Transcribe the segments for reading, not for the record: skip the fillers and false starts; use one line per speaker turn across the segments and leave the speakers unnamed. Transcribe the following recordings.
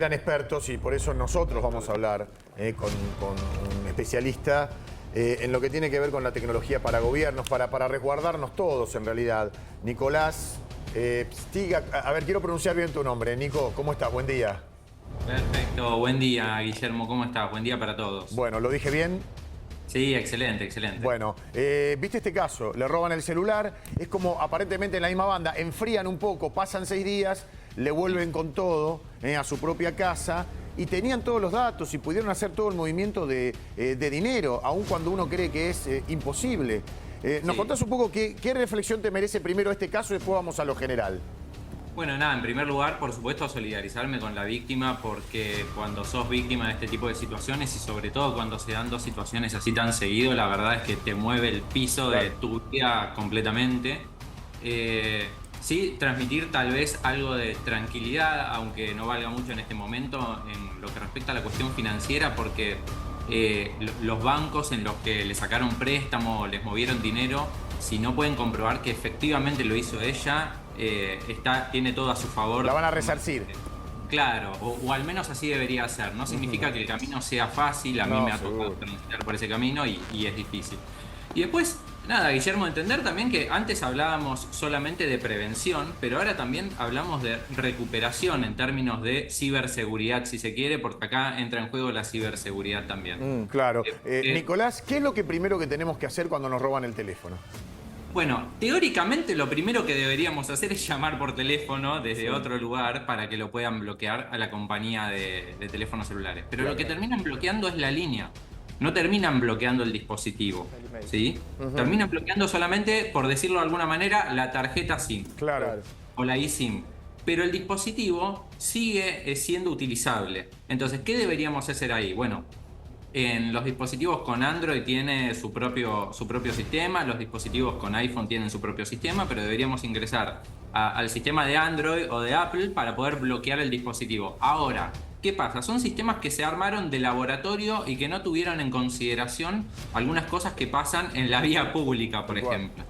Eran expertos y por eso nosotros vamos a hablar con un especialista en lo que tiene que ver con la tecnología para gobiernos, para resguardarnos todos en realidad. Nicolás Pstiga, a ver, quiero pronunciar bien tu nombre. Nico, ¿cómo estás? Buen día.
Perfecto, buen día Guillermo, ¿cómo estás? Buen día para todos.
Bueno, ¿lo dije bien?
Sí, excelente, excelente.
Bueno, ¿viste este caso? Le roban el celular, es como aparentemente en la misma banda, enfrían un poco, pasan 6 días, le vuelven con todo a su propia casa y tenían todos los datos y pudieron hacer todo el movimiento de dinero, aun cuando uno cree que es imposible. ¿Nos contás un poco qué reflexión te merece primero este caso y después vamos a lo general?
Bueno, nada, en primer lugar, por supuesto, solidarizarme con la víctima, porque cuando sos víctima de este tipo de situaciones y sobre todo cuando se dan dos situaciones así tan seguido, la verdad es que te mueve el piso de tu vida completamente. Sí, transmitir tal vez algo de tranquilidad, aunque no valga mucho en este momento, en lo que respecta a la cuestión financiera, porque los bancos en los que le sacaron préstamo, les movieron dinero, si no pueden comprobar que efectivamente lo hizo ella, tiene todo a su favor.
La van a resarcir.
Claro, o al menos así debería ser. No significa que el camino sea fácil, a mí me ha tocado transitar por ese camino y es difícil. Y después, nada, Guillermo, entender también que antes hablábamos solamente de prevención, pero ahora también hablamos de recuperación en términos de ciberseguridad, si se quiere, porque acá entra en juego la ciberseguridad también.
Claro. Nicolás, ¿qué es lo que primero que tenemos que hacer cuando nos roban el teléfono?
Bueno, teóricamente lo primero que deberíamos hacer es llamar por teléfono desde otro lugar para que lo puedan bloquear a la compañía de teléfonos celulares. Pero lo que terminan bloqueando es la línea. No terminan bloqueando el dispositivo, ¿sí? Terminan bloqueando solamente, por decirlo de alguna manera, la tarjeta SIM.
Claro.
O la eSIM. Pero el dispositivo sigue siendo utilizable. Entonces, ¿qué deberíamos hacer ahí? Bueno, en los dispositivos con Android tiene su propio sistema, los dispositivos con iPhone tienen su propio sistema, pero deberíamos ingresar al sistema de Android o de Apple para poder bloquear el dispositivo. Ahora, ¿qué pasa? Son sistemas que se armaron de laboratorio y que no tuvieron en consideración algunas cosas que pasan en la vía pública, por ejemplo.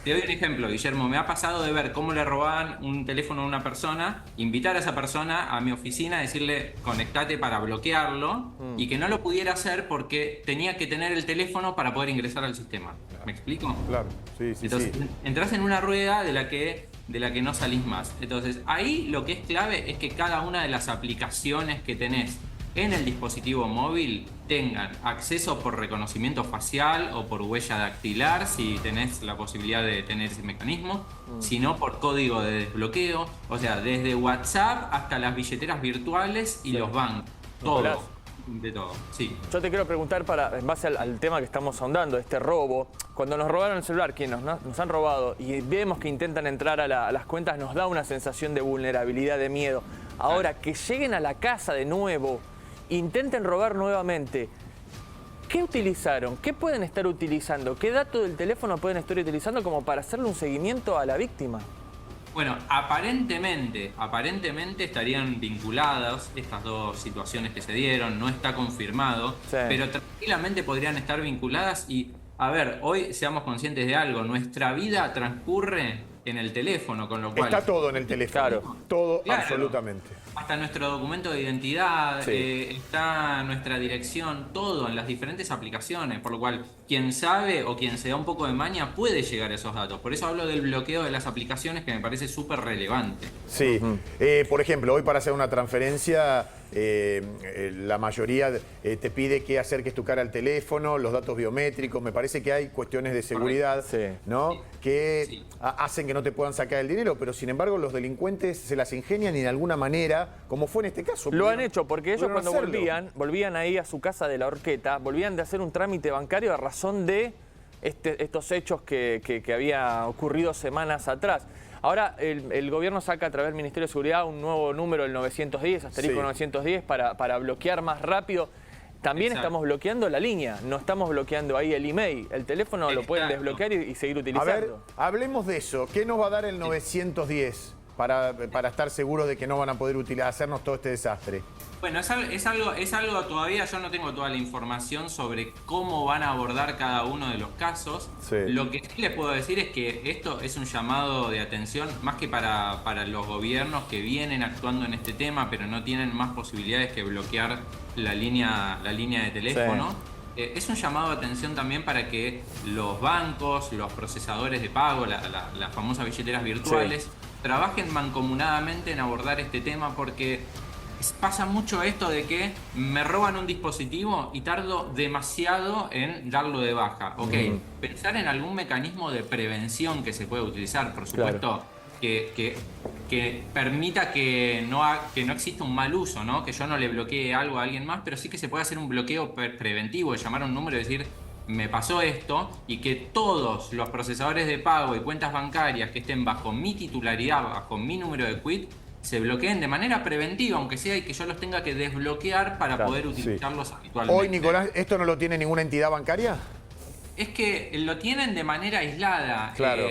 Te doy un ejemplo, Guillermo. Me ha pasado de ver cómo le robaban un teléfono a una persona, invitar a esa persona a mi oficina, decirle conectate para bloquearlo y que no lo pudiera hacer porque tenía que tener el teléfono para poder ingresar al sistema. ¿Me explico?
Claro, sí.
Entonces, entras en una rueda de la que no salís más. Entonces, ahí lo que es clave es que cada una de las aplicaciones que tenés en el dispositivo móvil tengan acceso por reconocimiento facial o por huella dactilar, si tenés la posibilidad de tener ese mecanismo, sino por código de desbloqueo, o sea, desde WhatsApp hasta las billeteras virtuales y los bancos, todo. De todo, sí.
Yo te quiero preguntar, en base al tema que estamos ahondando, este robo, cuando nos robaron el celular, quienes nos han robado y vemos que intentan entrar a las cuentas, nos da una sensación de vulnerabilidad, de miedo. Ahora, que lleguen a la casa de nuevo, intenten robar nuevamente, ¿qué utilizaron? ¿Qué pueden estar utilizando? ¿Qué dato del teléfono pueden estar utilizando como para hacerle un seguimiento a la víctima?
Bueno, aparentemente estarían vinculadas estas dos situaciones que se dieron, no está confirmado, pero tranquilamente podrían estar vinculadas y, a ver, hoy seamos conscientes de algo, nuestra vida transcurre en el teléfono, con lo cual...
Está todo en el teléfono,
claro.
Todo, claro, absolutamente.
Hasta nuestro documento de identidad, está nuestra dirección, todo en las diferentes aplicaciones, por lo cual quien sabe o quien se da un poco de maña puede llegar a esos datos. Por eso hablo del bloqueo de las aplicaciones, que me parece súper relevante.
Sí, por ejemplo, hoy para hacer una transferencia, la mayoría te pide que acerques tu cara al teléfono, los datos biométricos. Me parece que hay cuestiones de seguridad, ¿no? Que hacen que no te puedan sacar el dinero, pero sin embargo los delincuentes se las ingenian y de alguna manera, como fue en este caso.
Lo han hecho, porque ellos cuando volvían ahí a su casa de la Horqueta, volvían de hacer un trámite bancario a razón de estos hechos que había ocurrido semanas atrás. Ahora el gobierno saca a través del Ministerio de Seguridad un nuevo número, el 910, asterisco 910, para bloquear más rápido. También estamos bloqueando la línea, no estamos bloqueando ahí el email. El teléfono lo pueden desbloquear y seguir utilizando.
A ver, hablemos de eso. ¿Qué nos va a dar el 910? para estar seguros de que no van a poder hacernos todo este desastre?
Bueno, es algo todavía, yo no tengo toda la información sobre cómo van a abordar cada uno de los casos.
Sí.
Lo que sí les puedo decir es que esto es un llamado de atención más que para los gobiernos que vienen actuando en este tema, pero no tienen más posibilidades que bloquear la línea de teléfono. Sí. Es un llamado de atención también para que los bancos, los procesadores de pago, las famosas billeteras virtuales, sí, trabajen mancomunadamente en abordar este tema, porque pasa mucho esto de que me roban un dispositivo y tardo demasiado en darlo de baja. Ok, pensar en algún mecanismo de prevención que se pueda utilizar, por supuesto, claro, que permita que no exista un mal uso, ¿no? Que yo no le bloquee algo a alguien más, pero sí que se pueda hacer un bloqueo preventivo, de llamar a un número y decir: me pasó esto, y que todos los procesadores de pago y cuentas bancarias que estén bajo mi titularidad, bajo mi número de quit, se bloqueen de manera preventiva, aunque sea, y que yo los tenga que desbloquear para poder utilizarlos habitualmente.
Hoy, Nicolás, ¿esto no lo tiene ninguna entidad bancaria?
Es que lo tienen de manera aislada.
Claro.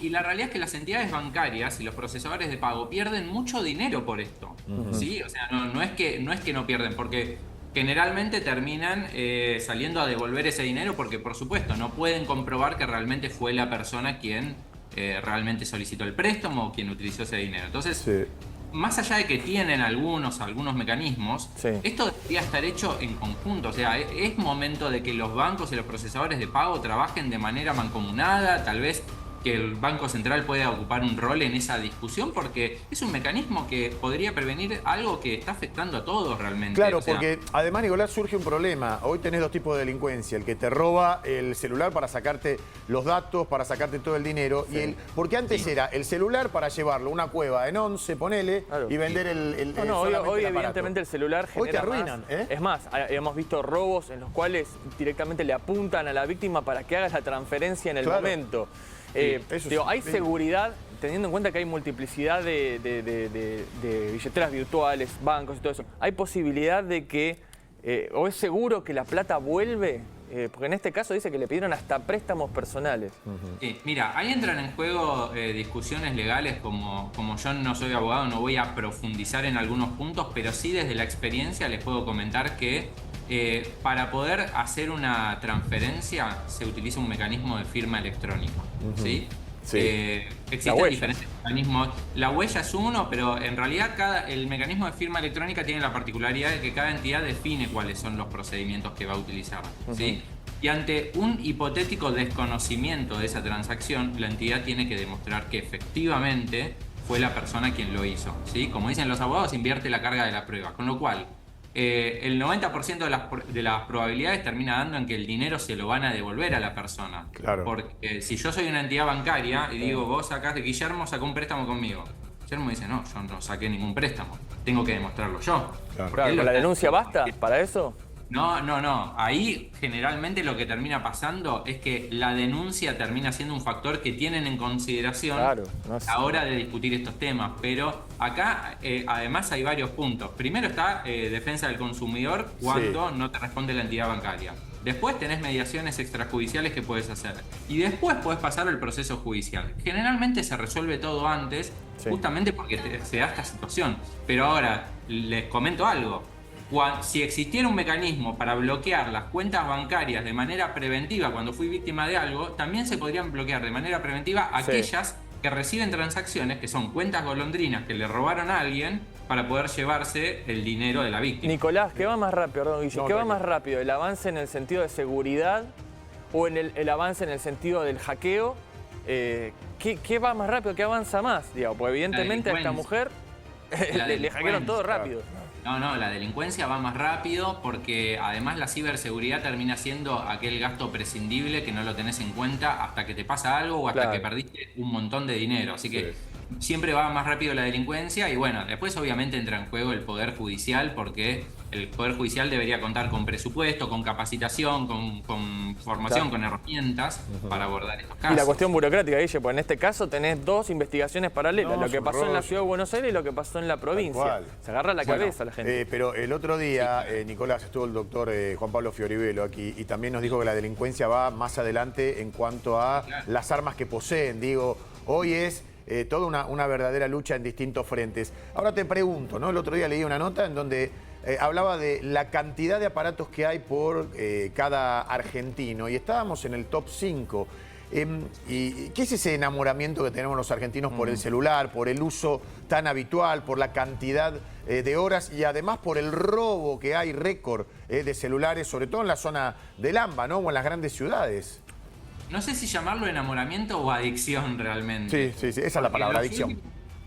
Y la realidad es que las entidades bancarias y los procesadores de pago pierden mucho dinero por esto. ¿Sí? O sea, no es que no pierden, porque generalmente terminan saliendo a devolver ese dinero, porque por supuesto no pueden comprobar que realmente fue la persona quien realmente solicitó el préstamo o quien utilizó ese dinero. Entonces, sí, más allá de que tienen algunos mecanismos, sí, esto debería estar hecho en conjunto. O sea, es momento de que los bancos y los procesadores de pago trabajen de manera mancomunada. Tal vez que el Banco Central pueda ocupar un rol en esa discusión, porque es un mecanismo que podría prevenir algo que está afectando a todos realmente.
Claro, o sea, porque además, Nicolás, surge un problema. Hoy tenés dos tipos de delincuencia: el que te roba el celular para sacarte los datos, para sacarte todo el dinero, sí, y porque antes era el celular para llevarlo a una cueva en 11, ponele, claro, y vender el
hoy evidentemente el celular genera
hoy te arruinan,
más. Es más, hemos visto robos en los cuales directamente le apuntan a la víctima para que hagas la transferencia en el momento. Hay seguridad, teniendo en cuenta que hay multiplicidad de billeteras virtuales, bancos y todo eso. ¿Hay posibilidad de que, o es seguro que la plata vuelve? Porque en este caso dice que le pidieron hasta préstamos personales.
Sí, mira, ahí entran en juego discusiones legales, como yo no soy abogado, no voy a profundizar en algunos puntos, pero sí desde la experiencia les puedo comentar que para poder hacer una transferencia se utiliza un mecanismo de firma electrónica, ¿sí? Sí. Existen diferentes mecanismos. La huella es uno, pero en realidad el mecanismo de firma electrónica tiene la particularidad de que cada entidad define cuáles son los procedimientos que va a utilizar, ¿sí? Y ante un hipotético desconocimiento de esa transacción, la entidad tiene que demostrar que efectivamente fue la persona quien lo hizo, ¿sí? Como dicen los abogados, invierte la carga de la prueba, con lo cual el 90% de las probabilidades termina dando en que el dinero se lo van a devolver a la persona. Claro. Porque si yo soy una entidad bancaria y digo: vos sacaste, Guillermo sacó un préstamo conmigo. Guillermo dice: no, yo no saqué ningún préstamo. Tengo que demostrarlo yo.
Claro. ¿La denuncia basta para eso?
No. Ahí generalmente lo que termina pasando es que la denuncia termina siendo un factor que tienen en consideración a la hora de discutir estos temas. Pero acá además hay varios puntos. Primero está defensa del consumidor cuando no te responde la entidad bancaria. Después tenés mediaciones extrajudiciales que puedes hacer. Y después podés pasar al proceso judicial. Generalmente se resuelve todo antes, justamente porque se da esta situación. Pero ahora les comento algo. Si existiera un mecanismo para bloquear las cuentas bancarias de manera preventiva cuando fui víctima de algo, también se podrían bloquear de manera preventiva aquellas que reciben transacciones que son cuentas golondrinas que le robaron a alguien para poder llevarse el dinero de la víctima.
Nicolás, ¿qué va más rápido, Guille? ¿Qué va más rápido? ¿El avance en el sentido de seguridad o en el avance en el sentido del hackeo? ¿Qué va más rápido? ¿Qué avanza más? Digamos, pues evidentemente a esta mujer le hackearon todo rápido.
No, la delincuencia va más rápido porque además la ciberseguridad termina siendo aquel gasto prescindible que no lo tenés en cuenta hasta que te pasa algo o hasta que perdiste un montón de dinero. Así que siempre va más rápido la delincuencia y bueno, después obviamente entra en juego el Poder Judicial, porque el Poder Judicial debería contar con presupuesto, con capacitación, con formación, con herramientas para abordar estos casos.
Y la cuestión burocrática, Guille, pues en este caso tenés dos investigaciones paralelas, lo que pasó en la Ciudad de Buenos Aires y lo que pasó en la provincia. Se agarra la cabeza la gente.
Pero el otro día, Nicolás, estuvo el doctor Juan Pablo Fioribelo aquí y también nos dijo que la delincuencia va más adelante en cuanto a las armas que poseen. Digo, hoy es toda una verdadera lucha en distintos frentes. Ahora te pregunto, ¿no? El otro día leí una nota en donde hablaba de la cantidad de aparatos que hay por cada argentino y estábamos en el top 5. ¿Y qué es ese enamoramiento que tenemos los argentinos por el celular, por el uso tan habitual, por la cantidad de horas y además por el robo que hay récord de celulares, sobre todo en la zona del AMBA, ¿no? O en las grandes ciudades?
No sé si llamarlo enamoramiento o adicción realmente.
Sí, esa es la palabra, adicción.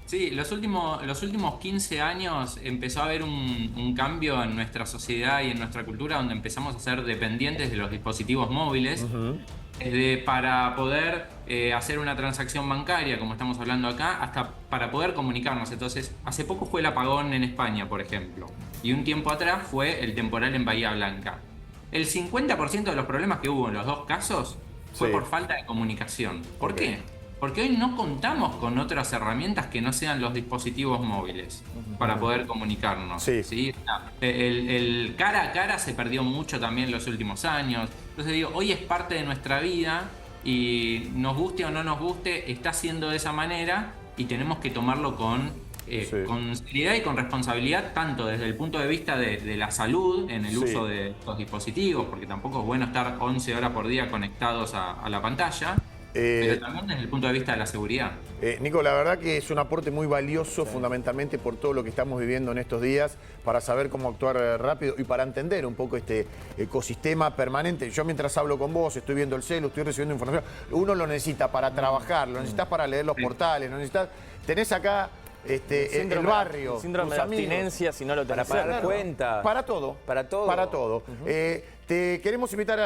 Sí, los últimos 15 años empezó a haber un cambio en nuestra sociedad y en nuestra cultura donde empezamos a ser dependientes de los dispositivos móviles. Desde para poder hacer una transacción bancaria, como estamos hablando acá, hasta para poder comunicarnos. Entonces, hace poco fue el apagón en España, por ejemplo, y un tiempo atrás fue el temporal en Bahía Blanca. El 50% de los problemas que hubo en los dos casos fue por falta de comunicación. ¿Por qué? Porque hoy no contamos con otras herramientas que no sean los dispositivos móviles para poder comunicarnos. ¿Sí? El cara a cara se perdió mucho también en los últimos años. Entonces digo, hoy es parte de nuestra vida y nos guste o no nos guste, está siendo de esa manera y tenemos que tomarlo con seriedad y con responsabilidad, tanto desde el punto de vista de la salud en el uso de estos dispositivos, porque tampoco es bueno estar 11 horas por día conectados a la pantalla, pero también desde el punto de vista de la seguridad.
Nico, la verdad que es un aporte muy valioso, fundamentalmente por todo lo que estamos viviendo en estos días, para saber cómo actuar rápido y para entender un poco este ecosistema permanente. Yo mientras hablo con vos, estoy viendo el celu, estoy recibiendo información. Uno lo necesita para trabajar, lo necesitas para leer los portales, lo necesitas... Tenés acá... el barrio,
el síndrome de abstinencia, si no lo tenés.
Para pagar cuenta.
Para todo.
Para todo.
Para todo. Te queremos invitar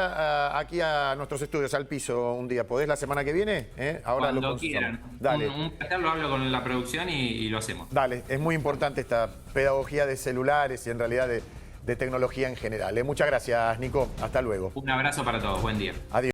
aquí a nuestros estudios, al piso, un día. ¿Podés la semana que viene? Ahora
Cuando quieran.
Dale.
Un placer, lo hablo con la producción y lo hacemos.
Dale, es muy importante esta pedagogía de celulares y en realidad de tecnología en general. Muchas gracias, Nico. Hasta luego.
Un abrazo para todos. Buen día.
Adiós.